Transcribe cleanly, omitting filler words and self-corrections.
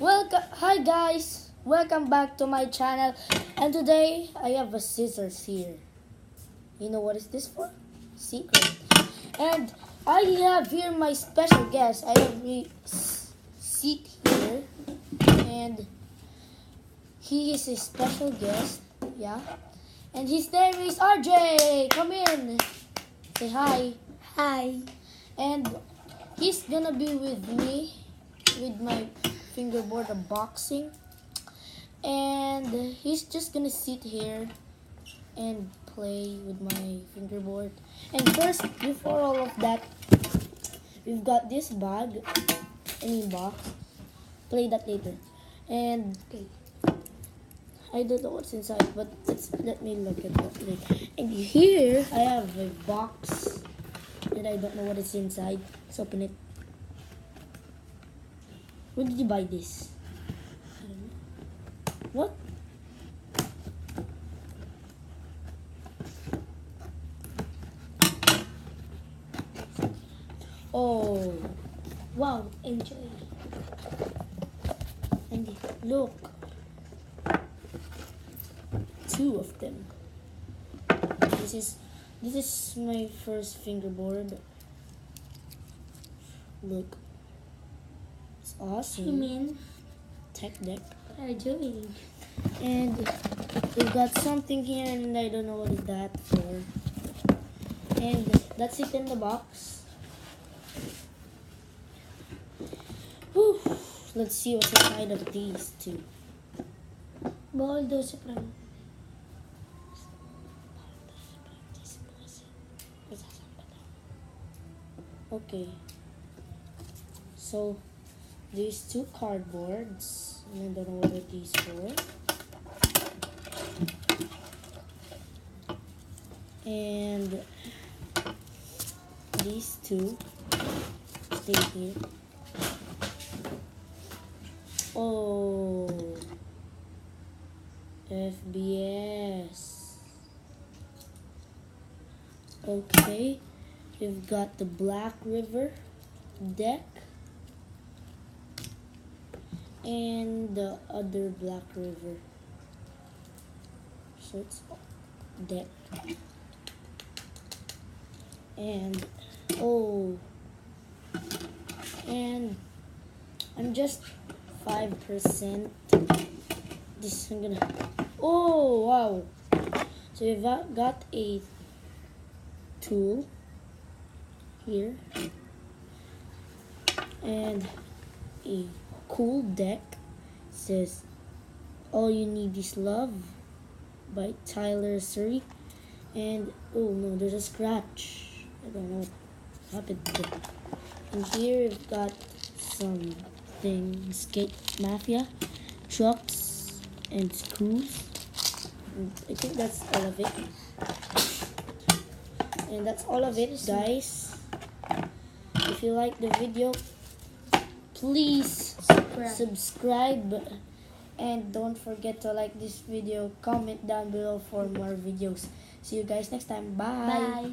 Hi guys, welcome back to my channel. And today I have a scissors here. You know what is this for? Secret. And I have here my special guest. I have me seat here, and he is a special guest. Yeah, and his name is RJ. Come in. Say hi. Hi. And he's gonna be with me with my fingerboard unboxing, and he's just gonna sit here and play with my fingerboard. And first, before all of that, we've got this bag, box. Play that later. And Okay. I don't know what's inside, but let me look at that later. And here I have a box, and I don't know what is inside. Let's open it. Where did you buy this? I don't know. What? Oh, Wow, enjoy. and look, two of them. This is my first fingerboard. Look, it's awesome. You mean Tech deck. what are you doing? And we've got something here, and I don't know what is that for. And that's it in the box. Whew. Let's see what's inside of these two. Boldo soprano. Okay. So these two cardboards, and I don't know what are these for. And these two stay here. Oh, FBS. Okay, we've got the Black River deck and the other Black River. So it's deck. And and I'm just 5%. This I'm gonna. Oh wow! So we've got a tool here and a cool deck. It says "All You Need Is Love" by Tyler Surrey. And oh no, there's a scratch. I don't know what happened there. And here we've got some things: Skate Mafia, trucks, and screws. And I think that's all of it. And that's all of it, guys. If you like the video, please subscribe. And don't forget to like this video, comment down below for more videos. See you guys next time. Bye. Bye.